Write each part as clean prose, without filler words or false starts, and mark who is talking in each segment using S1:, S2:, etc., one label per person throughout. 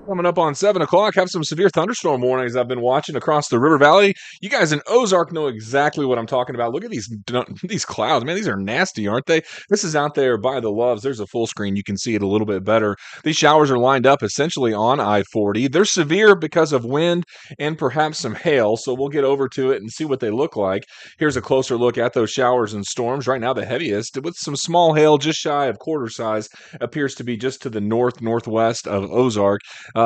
S1: Coming up on 7 o'clock, have some severe thunderstorm warnings I've been watching across the river valley. You guys in Ozark know exactly what I'm talking about. Look at these clouds, man. These are nasty, aren't they? This is out there by the Loves. There's a full screen. You can see it a little bit better. These showers are lined up essentially on I-40. They're severe because of wind and perhaps some hail, so we'll get over to it and see what they look like. Here's a closer look at those showers and storms. Right now, the heaviest, with some small hail just shy of quarter size, appears to be just to the northwest of Ozark.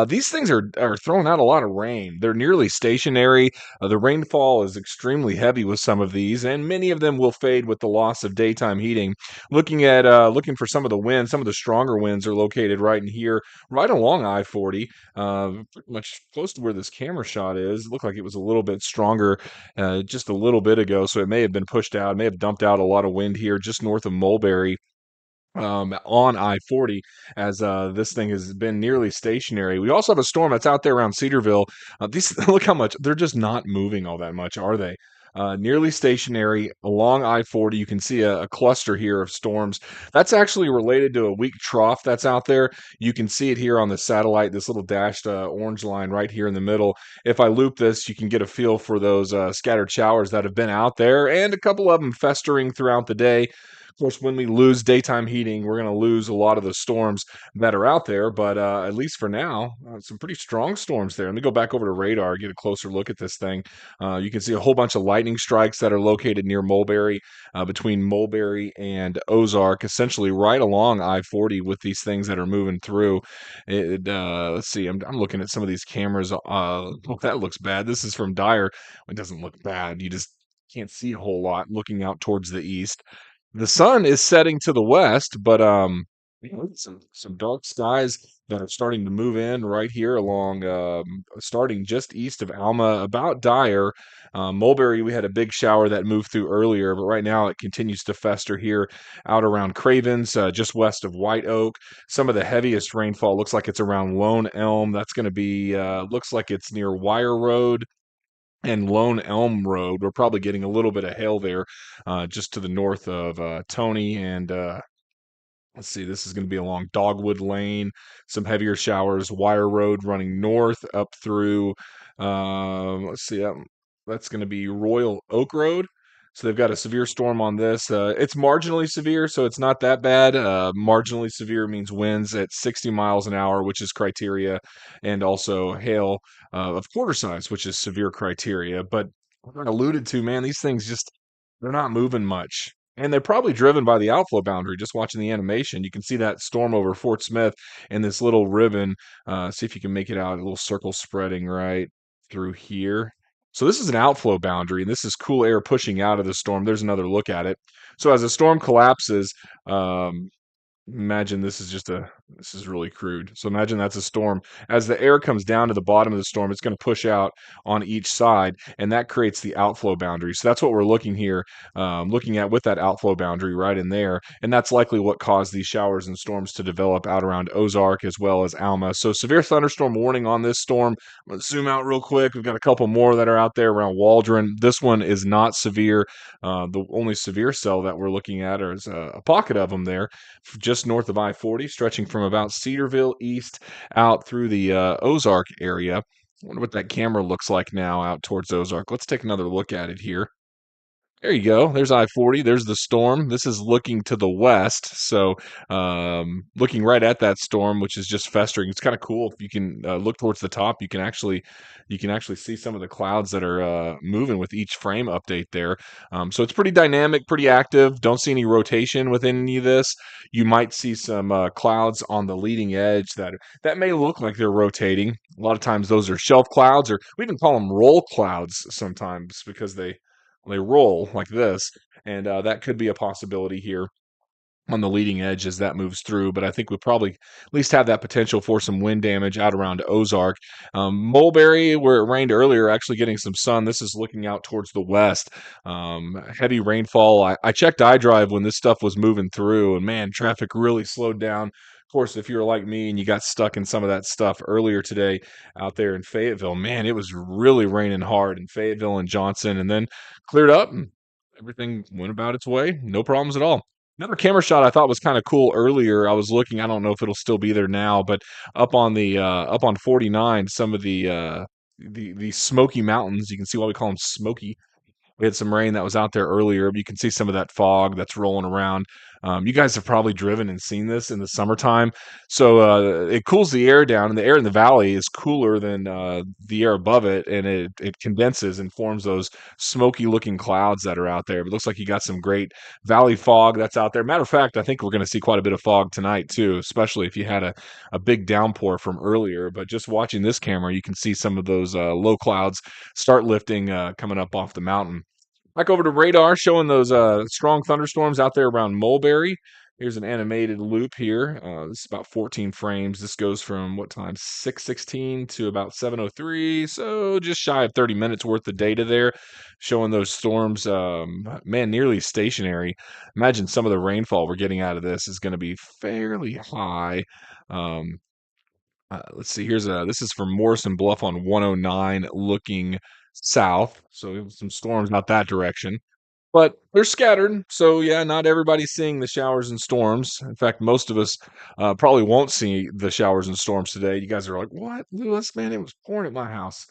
S1: These things are throwing out a lot of rain. They're nearly stationary. The rainfall is extremely heavy with some of these, and many of them will fade with the loss of daytime heating. Looking for some of the winds, some of the stronger winds are located right in here, right along I-40, pretty much close to where this camera shot is. It looked like it was a little bit stronger just a little bit ago, so it may have been pushed out, may have dumped out a lot of wind here just north of Mulberry on I-40 as this thing has been nearly stationary. We also have a storm that's out there around Cedarville. These look how much they're just not moving all that much, are they? Nearly stationary along I-40. You can see a cluster here of storms. That's actually related to a weak trough that's out there. You can see it here on the satellite, this little dashed orange line right here in the middle. If I loop this, you can get a feel for those scattered showers that have been out there and a couple of them festering throughout the day. Of course, when we lose daytime heating, we're going to lose a lot of the storms that are out there. But at least for now, some pretty strong storms there. Let me go back over to radar, get a closer look at this thing. You can see a whole bunch of lightning strikes that are located near Mulberry, between Mulberry and Ozark, essentially right along I-40 with these things that are moving through. Let's see, I'm looking at some of these cameras. Oh, that looks bad. This is from Dyer. It doesn't look bad. You just can't see a whole lot looking out towards the east. The sun is setting to the west, but some dark skies that are starting to move in right here along, starting just east of Alma, about Dyer. Mulberry, we had a big shower that moved through earlier, but right now it continues to fester here out around Cravens, just west of White Oak. Some of the heaviest rainfall looks like it's around Lone Elm. That's going to be, looks like it's near Wire Road and Lone Elm Road. We're probably getting a little bit of hail there, just to the north of Tony. And let's see, this is going to be along Dogwood Lane. Some heavier showers. Wire Road running north up through. Let's see, that's going to be Royal Oak Road. So they've got a severe storm on this. It's marginally severe, so it's not that bad. Marginally severe means winds at 60 miles an hour, which is criteria, and also hail of quarter size, which is severe criteria. But like I alluded to, man, these things just they're not moving much. And they're probably driven by the outflow boundary. Just watching the animation, you can see that storm over Fort Smith and this little ribbon. See if you can make it out, a little circle spreading right through here. So this is an outflow boundary, and this is cool air pushing out of the storm. There's another look at it. So as the storm collapses, imagine this is really crude. So imagine that's a storm. As the air comes down to the bottom of the storm, it's going to push out on each side, and that creates the outflow boundary. So that's what we're looking at with that outflow boundary right in there, and that's likely what caused these showers and storms to develop out around Ozark as well as Alma. So severe thunderstorm warning on this storm. Let's zoom out real quick. We've got a couple more that are out there around Waldron. This one is not severe. The only severe cell that we're looking at is a pocket of them there just north of I-40, stretching from about Cedarville east out through the Ozark area. I wonder what that camera looks like now out towards Ozark. Let's take another look at it here. There you go. There's I-40. There's the storm. This is looking to the west. So, looking right at that storm, which is just festering. It's kind of cool if you can look towards the top. You can actually see some of the clouds that are moving with each frame update there. So it's pretty dynamic, pretty active. Don't see any rotation within any of this. You might see some clouds on the leading edge that may look like they're rotating. A lot of times those are shelf clouds, or we even call them roll clouds sometimes because they roll like this, and that could be a possibility here on the leading edge as that moves through. But I think we probably at least have that potential for some wind damage out around Ozark. Mulberry, where it rained earlier, actually getting some sun. This is looking out towards the west. Heavy rainfall. I checked iDrive when this stuff was moving through, and man, traffic really slowed down. Of course, if you're like me and you got stuck in some of that stuff earlier today out there in Fayetteville, man, it was really raining hard in Fayetteville and Johnson, and then cleared up and everything went about its way. No problems at all. Another camera shot I thought was kind of cool earlier. I was looking, I don't know if it'll still be there now, but up on 49, some of the Smoky Mountains, you can see why we call them Smoky. We had some rain that was out there earlier, but you can see some of that fog that's rolling around. You guys have probably driven and seen this in the summertime. So it cools the air down, and the air in the valley is cooler than the air above it, and it condenses and forms those smoky looking clouds that are out there. But it looks like you got some great valley fog that's out there. Matter of fact, I think we're going to see quite a bit of fog tonight too, especially if you had a big downpour from earlier. But just watching this camera, you can see some of those low clouds start lifting coming up off the mountain. Back over to radar, showing those strong thunderstorms out there around Mulberry. Here's an animated loop here. This is about 14 frames. This goes from what time? 6:16 to about 7:03. So just shy of 30 minutes worth of data there, showing those storms. Man, nearly stationary. Imagine some of the rainfall we're getting out of this is going to be fairly high. Um, let's see. This is from Morrison Bluff on 109, looking south. So we have some storms out that direction, but they're scattered. So yeah, not everybody's seeing the showers and storms. In fact, most of us probably won't see the showers and storms today. You guys are like, "What, Lewis? Man, it was pouring at my house."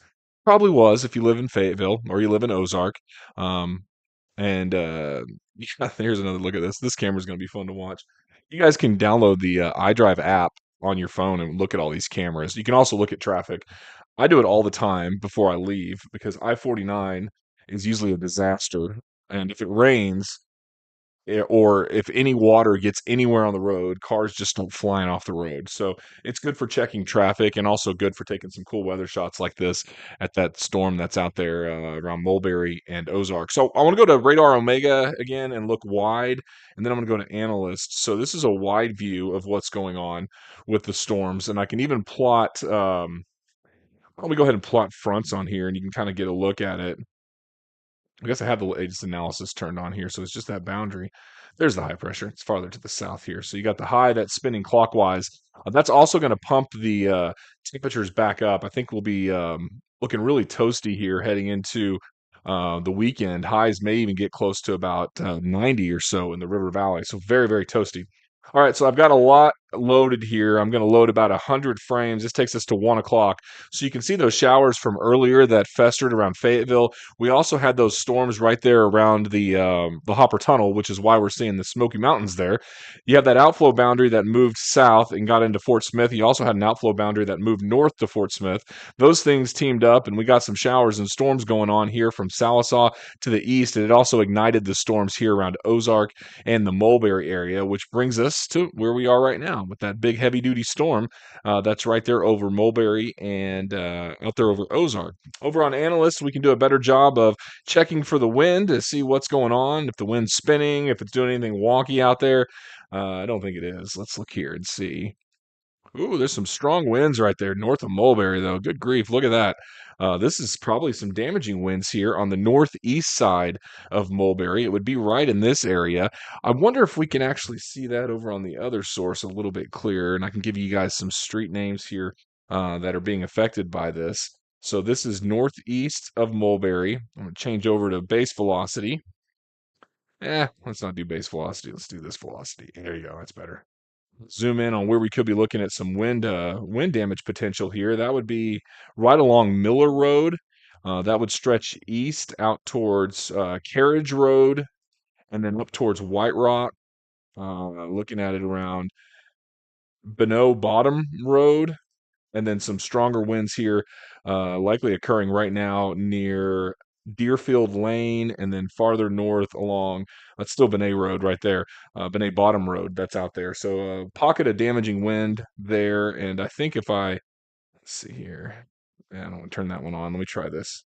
S1: Probably was if you live in Fayetteville or you live in Ozark. Um, and yeah, here's another look at this. This camera is going to be fun to watch. You guys can download the iDrive app on your phone and look at all these cameras. You can also look at traffic. I do it all the time before I leave because I-49 is usually a disaster. And if it rains, or if any water gets anywhere on the road, cars just don't flying off the road. So it's good for checking traffic and also good for taking some cool weather shots like this at that storm that's out there around Mulberry and Ozark. So I want to go to Radar Omega again and look wide, and then I'm going to go to Analyst. So this is a wide view of what's going on with the storms, and I can even plot. Let me go ahead and plot fronts on here, and you can kind of get a look at it. I guess I have the latest analysis turned on here, so it's just that boundary. There's the high pressure. It's farther to the south here. So you got the high that's spinning clockwise. That's also going to pump the temperatures back up. I think we'll be looking really toasty here heading into the weekend. Highs may even get close to about 90 or so in the River Valley. So very, very toasty. All right, so I've got a lot loaded here. I'm going to load about 100 frames. This takes us to 1 o'clock. So you can see those showers from earlier that festered around Fayetteville. We also had those storms right there around the Hopper Tunnel, which is why we're seeing the Smoky Mountains there. You have that outflow boundary that moved south and got into Fort Smith. You also had an outflow boundary that moved north to Fort Smith. Those things teamed up, and we got some showers and storms going on here from Salisaw to the east, and it also ignited the storms here around Ozark and the Mulberry area, which brings us to where we are right now with that big heavy duty storm that's right there over Mulberry and out there over Ozark. Over on Analyst, we can do a better job of checking for the wind to see what's going on, if the wind's spinning, if it's doing anything wonky out there. I don't think it is. Let's look here and see. Ooh, there's some strong winds right there north of Mulberry, though. Good grief, look at that. This is probably some damaging winds here on the northeast side of Mulberry. It would be right in this area. I wonder if we can actually see that over on the other source a little bit clearer, and I can give you guys some street names here that are being affected by this. So this is northeast of Mulberry. I'm going to change over to base velocity. Let's not do base velocity. Let's do this velocity. There you go. That's better. Zoom in on where we could be looking at some wind damage potential here. That would be right along Miller Road. That would stretch east out towards Carriage Road and then up towards White Rock. Looking at it around Bonneau Bottom Road, and then some stronger winds here, likely occurring right now near Deerfield Lane, and then farther north along that's still Benet Road right there, Benet Bottom Road that's out there. So a pocket of damaging wind there, and I think if let's see here, I don't want to turn that one on. Let me try this.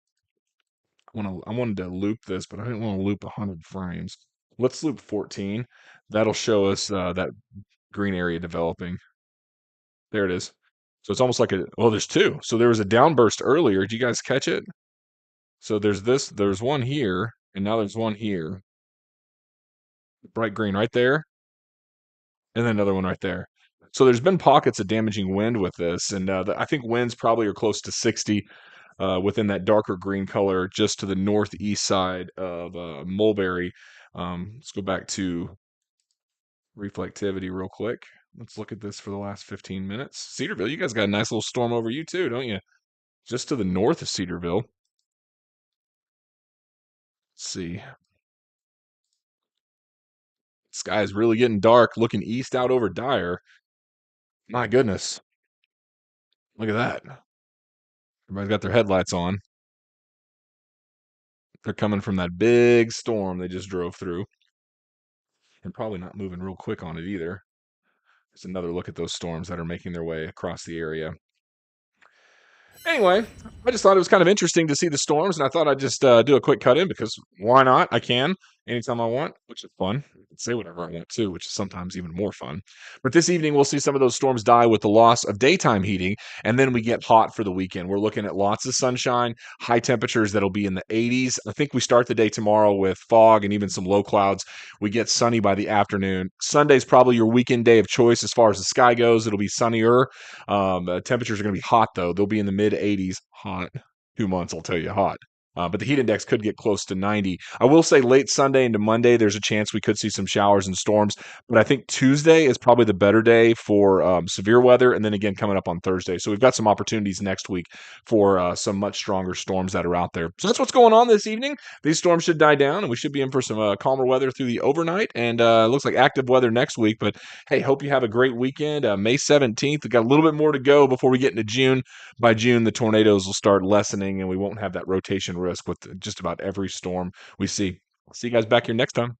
S1: I wanted to loop this, but I didn't want to loop 100 frames. Let's loop 14. That'll show us that green area developing. There it is. So it's almost like there's two. So there was a downburst earlier. Did you guys catch it? So there's one here, and now there's one here. Bright green right there, and then another one right there. So there's been pockets of damaging wind with this, and I think winds probably are close to 60 within that darker green color just to the northeast side of Mulberry. Let's go back to reflectivity real quick. Let's look at this for the last 15 minutes. Cedarville, you guys got a nice little storm over you too, don't you? Just to the north of Cedarville. Let's see. Sky is really getting dark, looking east out over Dyer. My goodness. Look at that. Everybody's got their headlights on. They're coming from that big storm they just drove through. And probably not moving real quick on it either. There's another look at those storms that are making their way across the area. Anyway, I just thought it was kind of interesting to see the storms, and I thought I'd just do a quick cut in because why not? I can anytime I want, which is fun. I can say whatever I want to, which is sometimes even more fun. But this evening, we'll see some of those storms die with the loss of daytime heating, and then we get hot for the weekend. We're looking at lots of sunshine, high temperatures that'll be in the 80s. I think we start the day tomorrow with fog and even some low clouds. We get sunny by the afternoon. Sunday's probably your weekend day of choice as far as the sky goes. It'll be sunnier. Temperatures are going to be hot, though. They'll be in the mid 80s. Hot. 2 months, I'll tell you, hot. But the heat index could get close to 90. I will say late Sunday into Monday, there's a chance we could see some showers and storms. But I think Tuesday is probably the better day for severe weather. And then again, coming up on Thursday. So we've got some opportunities next week for some much stronger storms that are out there. So that's what's going on this evening. These storms should die down, and we should be in for some calmer weather through the overnight. And it looks like active weather next week. But hey, hope you have a great weekend. May 17th, we've got a little bit more to go before we get into June. By June, the tornadoes will start lessening, and we won't have that rotation risk with just about every storm we see. See you guys back here next time.